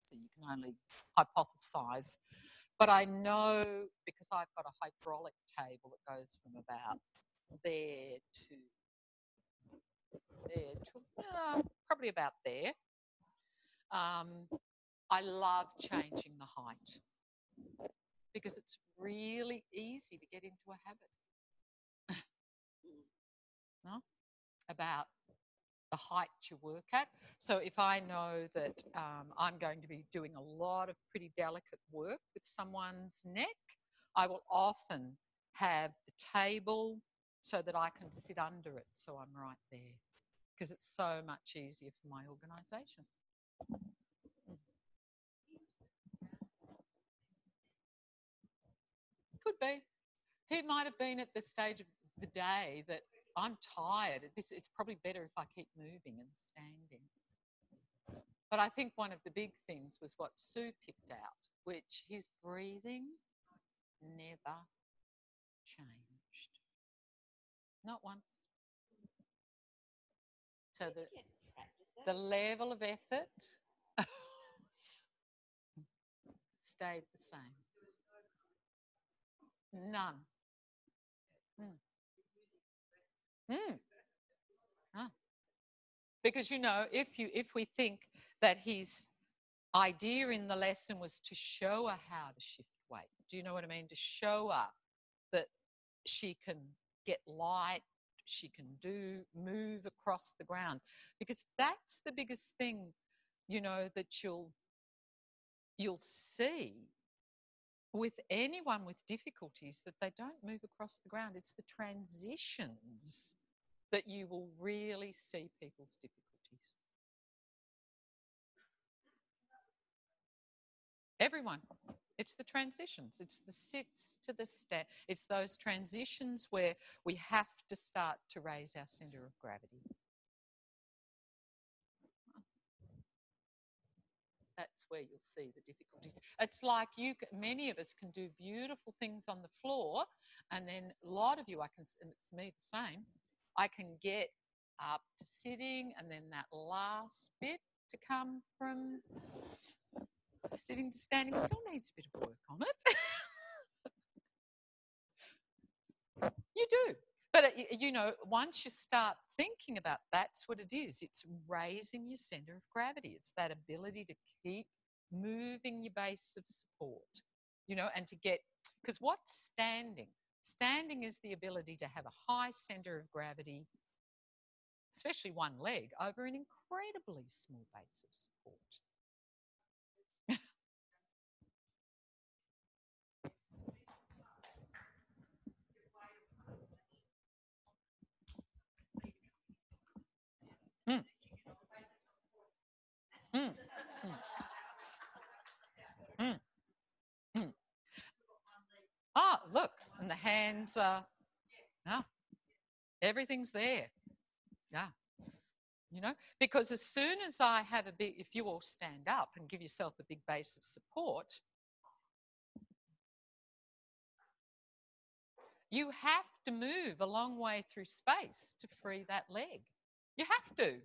so you can only hypothesize. But I know, because I've got a hydraulic table that goes from about there to probably about there. I love changing the height because it's really easy to get into a habit about the height you work at. So if I know that I'm going to be doing a lot of pretty delicate work with someone's neck, I will often have the table so that I can sit under it, so I'm right there, because it's so much easier for my organisation. Could be. He might have been at the stage of the day that I'm tired. It's probably better if I keep moving and standing. But I think one of the big things was what Sue picked out, which his breathing never changed. Not once. So the level of effort stayed the same. None. Because, you know, if we think that his idea in the lesson was to show her how to shift weight, do you know what I mean? To show her that she can get light, she can move across the ground, because that's the biggest thing, you know, that you'll see with anyone with difficulties, that they don't move across the ground. It's the transitions that you will really see people's difficulties. Everyone. It's the transitions. It's the sits to the stand. It's those transitions where we have to start to raise our centre of gravity. That's where you'll see the difficulties. It's like many of us can do beautiful things on the floor, and then a lot of you, and it's me the same, I can get up to sitting, and then that last bit to come from sitting to standing still needs a bit of work on it. You do. But, you know, once you start thinking about that's what it is. It's raising your centre of gravity. It's that ability to keep moving your base of support, you know, and to get, because what's standing? Standing is the ability to have a high centre of gravity, especially one leg, over an incredibly small base of support. Ah, look, and the hands are, everything's there. Yeah. You know, because as soon as I have a big, if you all stand up and give yourself a big base of support, you have to move a long way through space to free that leg. You have to.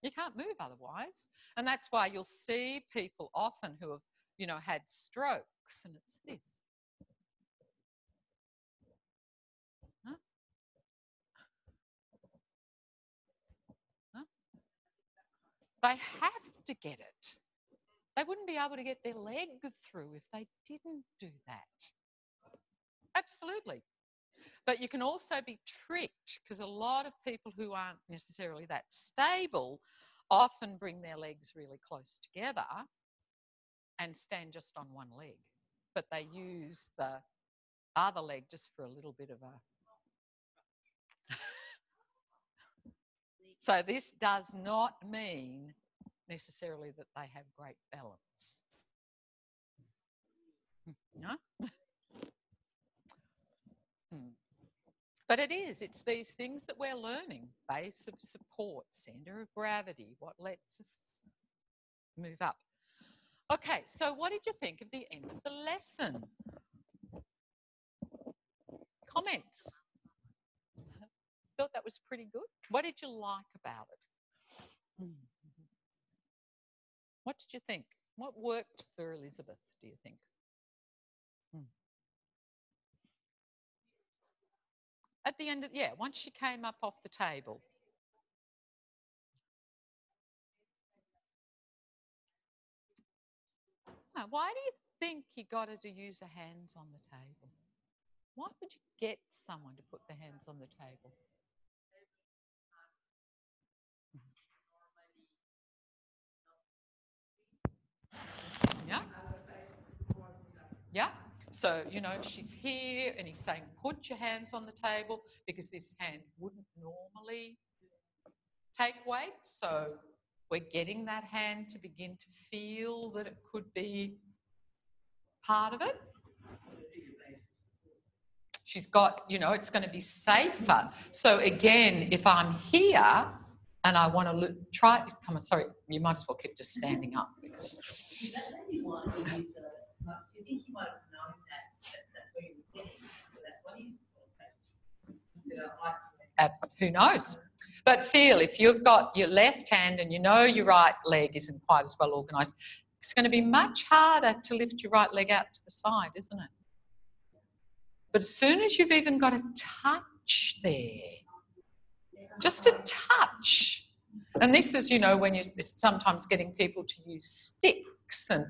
You can't move otherwise. And that's why you'll see people often who have, you know, had strokes, and it's this. Huh? Huh? They have to get it. They wouldn't be able to get their leg through if they didn't do that. Absolutely. But you can also be tricked, because a lot of people who aren't necessarily that stable often bring their legs really close together and stand just on one leg. But they use the other leg just for a little bit of a... So this does not mean necessarily that they have great balance. No? But it's these things that we're learning. Base of support, centre of gravity, what lets us move up. Okay, so what did you think of the end of the lesson? Comments? Thought that was pretty good. What did you like about it? What did you think? What worked for Elizabeth, do you think? At the end of, yeah, once she came up off the table. Why do you think he got her to use her hands on the table? Why would you get someone to put their hands on the table? Yeah. Yeah. So, you know, if she's here and he's saying, put your hands on the table, because this hand wouldn't normally take weight. So we're getting that hand to begin to feel that it could be part of it. She's got, you know, it's going to be safer. So again, if I'm here and I want to try, come on, sorry, you might as well keep just standing up because. Who knows? But feel, if you've got your left hand and you know your right leg isn't quite as well organised, it's going to be much harder to lift your right leg out to the side, isn't it? But as soon as you've even got a touch there, just a touch, and this is, you know, when you're sometimes getting people to use sticks, and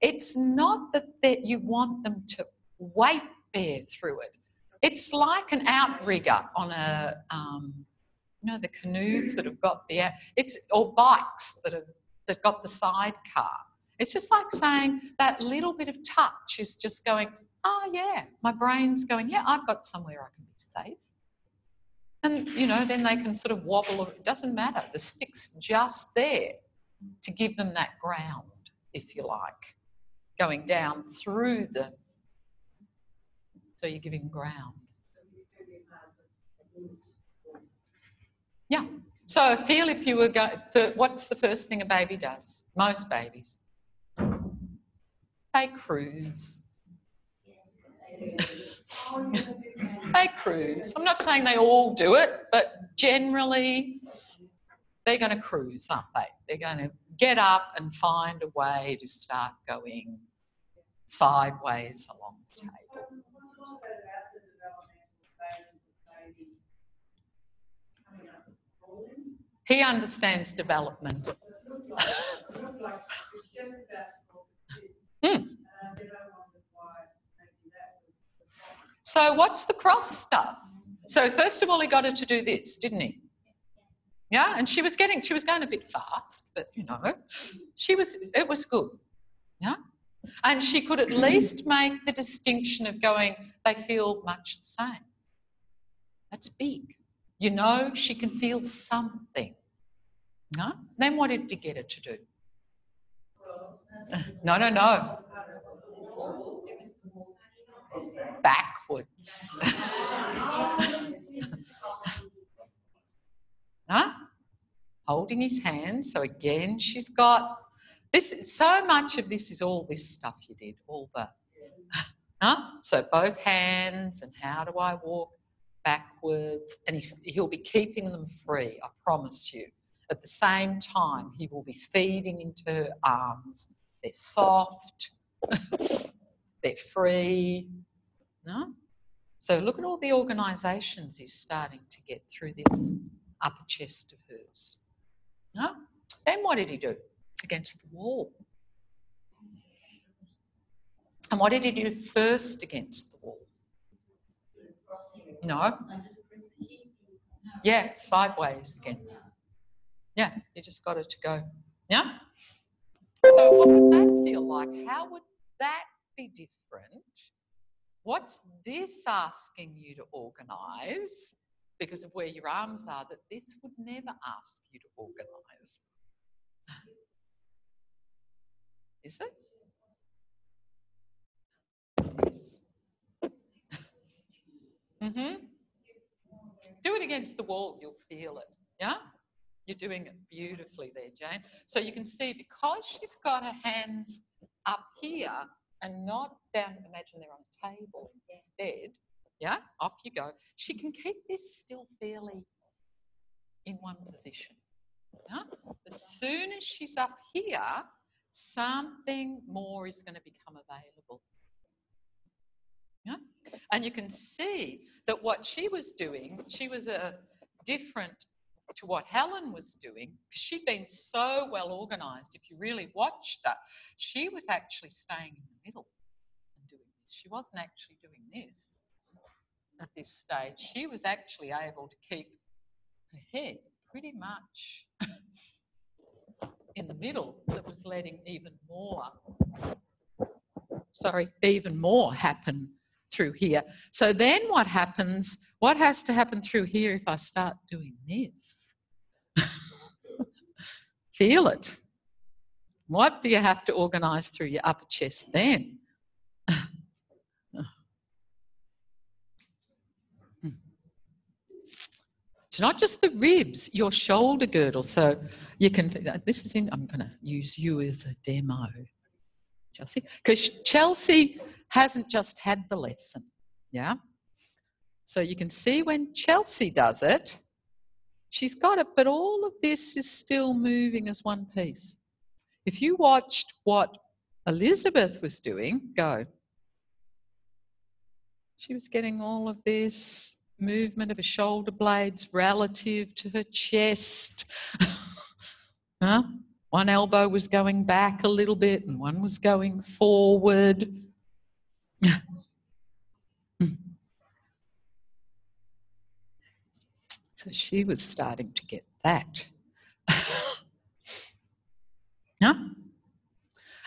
it's not that you want them to weight bear through it. It's like an outrigger on a, you know, the canoes that have got the, or bikes that got the sidecar. It's just like saying that little bit of touch is just going, oh yeah, my brain's going, yeah, I've got somewhere I can be safe. And, you know, then they can sort of wobble, it doesn't matter. The stick's just there to give them that ground, if you like, going down through the, so you're giving ground. Yeah. So feel if you were going, what's the first thing a baby does? Most babies. They cruise. They cruise. I'm not saying they all do it, but generally they're going to cruise, aren't they? They're going to get up and find a way to start going sideways along the table. He understands development. So what's the cross stuff? So first of all, he got her to do this, didn't he? Yeah, and she was going a bit fast, but you know, it was good. Yeah. And she could at least make the distinction of going, they feel much the same. That's big. You know, she can feel something. No? Then what did you get her to do? No. Backwards. Huh? Holding his hand. So again, she's got this. So much of this is all this stuff you did, all the. Huh? So both hands, and how do I walk backwards? And he'll be keeping them free, I promise you. At the same time, he will be feeding into her arms. They're soft, they're free. No? So look at all the organisations he's starting to get through this upper chest of hers. No? Then what did he do? Against the wall. And what did he do first against the wall? No. Yeah, sideways again. Yeah, you just got it to go. Yeah? So what would that feel like? How would that be different? What's this asking you to organise because of where your arms are that this would never ask you to organise? Is it? Yes. Do it against the wall, you'll feel it. Yeah? You're doing it beautifully there, Jane. So you can see because she's got her hands up here and not down, imagine they're on a table instead. Yeah, off you go. She can keep this still fairly in one position. Yeah? As soon as she's up here, something more is going to become available. Yeah? And you can see that what she was doing, she was different to what Helen was doing, because she'd been so well organised. If you really watched her, she was actually staying in the middle and doing this. She wasn't actually doing this at this stage. She was actually able to keep her head pretty much in the middle, that was letting even more happen through here. So then what happens, what has to happen through here if I start doing this? Feel it. What do you have to organise through your upper chest then? It's not just the ribs, your shoulder girdle. So you can, this is in, I'm going to use you as a demo, Chelsea, because Chelsea hasn't just had the lesson, yeah? So you can see when Chelsea does it, she's got it, but all of this is still moving as one piece. If you watched what Elizabeth was doing, go. She was getting all of this movement of her shoulder blades relative to her chest. Huh? One elbow was going back a little bit and one was going forward. So she was starting to get that. Yeah?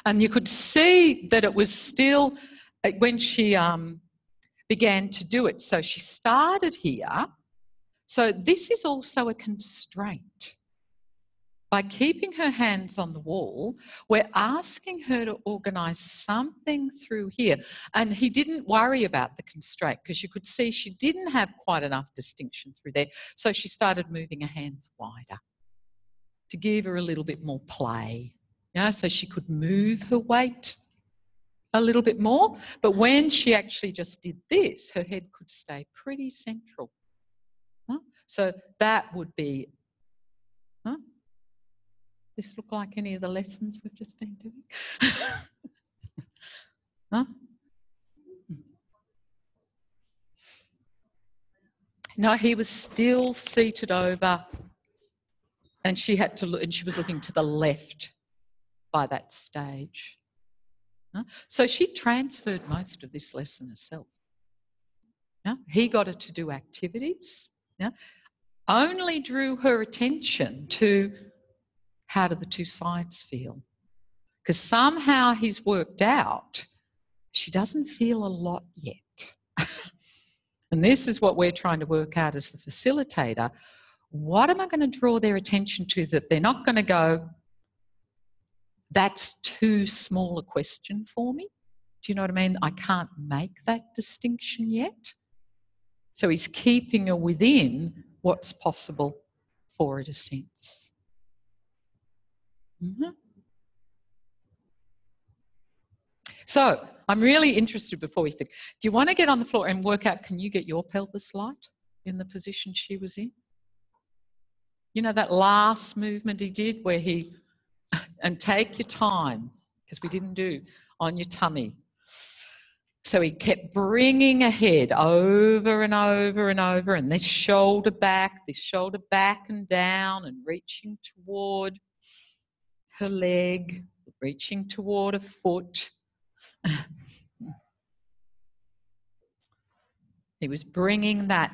And you could see that it was still, when she began to do it, so she started here. So this is also a constraint. By keeping her hands on the wall, we're asking her to organise something through here. And he didn't worry about the constraint, because you could see she didn't have quite enough distinction through there. So she started moving her hands wider to give her a little bit more play, you know, so she could move her weight a little bit more. But when she actually just did this, her head could stay pretty central. Huh? So that would be... Huh? This look like any of the lessons we've just been doing? Huh? No, he was still seated over, and she had to look, and she was looking to the left by that stage. Huh? So she transferred most of this lesson herself. Yeah? He got her to do activities. Yeah? Only drew her attention to how do the two sides feel. Because somehow he's worked out she doesn't feel a lot yet. And this is what we're trying to work out as the facilitator. What am I going to draw their attention to that they're not going to go, that's too small a question for me? Do you know what I mean? I can't make that distinction yet. So he's keeping her within what's possible for her to sense. Mm-hmm. So I'm really interested, before we think, do you want to get on the floor and work out, can you get your pelvis light in the position she was in? You know that last movement he did where he, and take your time, because we didn't do on your tummy. So he kept bringing her head over and over and over, and this shoulder back and down, and reaching toward her leg, reaching toward a foot. He was bringing that,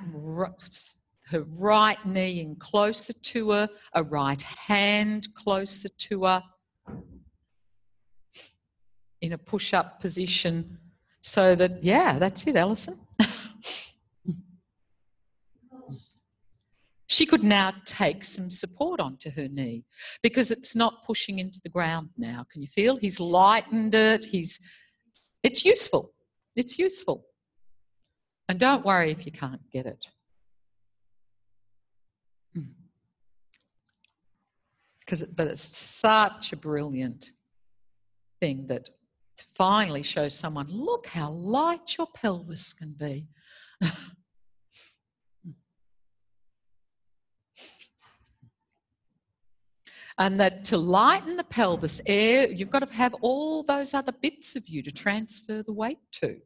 her right knee in closer to her, a right hand closer to her, in a push-up position, so that, yeah, that's it, Alison. She could now take some support onto her knee, because it's not pushing into the ground now. Can you feel? He's lightened it. It's useful. It's useful. And don't worry if you can't get it. But it's such a brilliant thing that to finally show someone, look how light your pelvis can be. And that to lighten the pelvis, you've got to have all those other bits of you to transfer the weight to.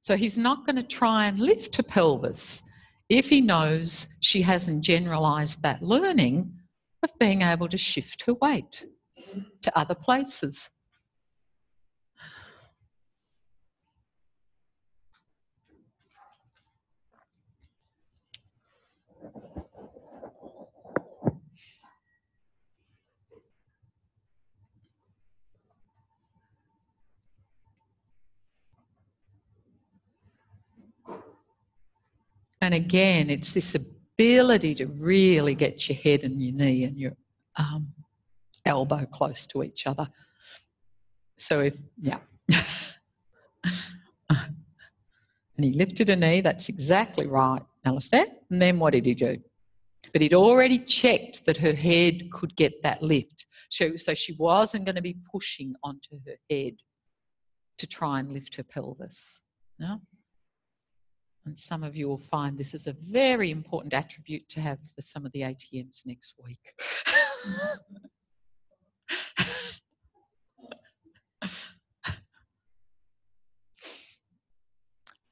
So he's not going to try and lift her pelvis if he knows she hasn't generalised that learning of being able to shift her weight to other places. And again, it's this ability to really get your head and your knee and your elbow close to each other. So if, yeah. And he lifted a knee, that's exactly right, Alistair. And then what did he do? But he'd already checked that her head could get that lift. So she wasn't going to be pushing onto her head to try and lift her pelvis. No? And some of you will find this is a very important attribute to have for some of the ATMs next week.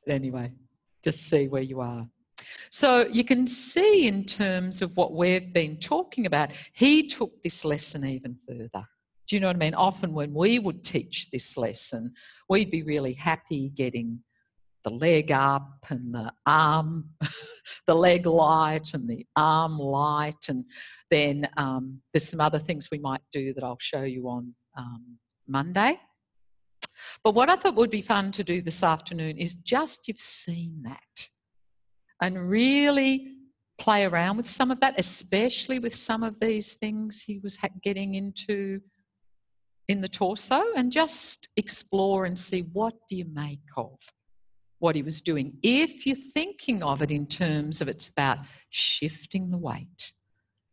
But anyway, just see where you are. So you can see in terms of what we've been talking about, he took this lesson even further. Do you know what I mean? Often when we would teach this lesson, we'd be really happy getting the leg up and the arm, the leg light and the arm light. And then there's some other things we might do that I'll show you on Monday. But what I thought would be fun to do this afternoon is just you've seen that and really play around with some of that, especially with some of these things he was getting into in the torso, and just explore and see what do you make of what he was doing. If you're thinking of it in terms of it's about shifting the weight,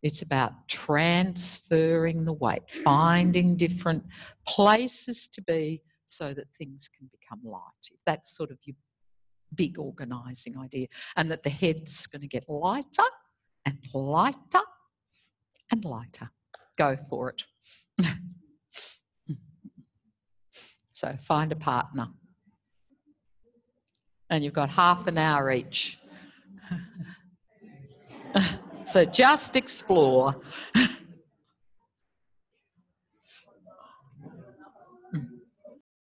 it's about transferring the weight, finding different places to be so that things can become light. That's sort of your big organising idea, and that the head's going to get lighter and lighter and lighter. Go for it. So find a partner. And you've got half an hour each. So just explore.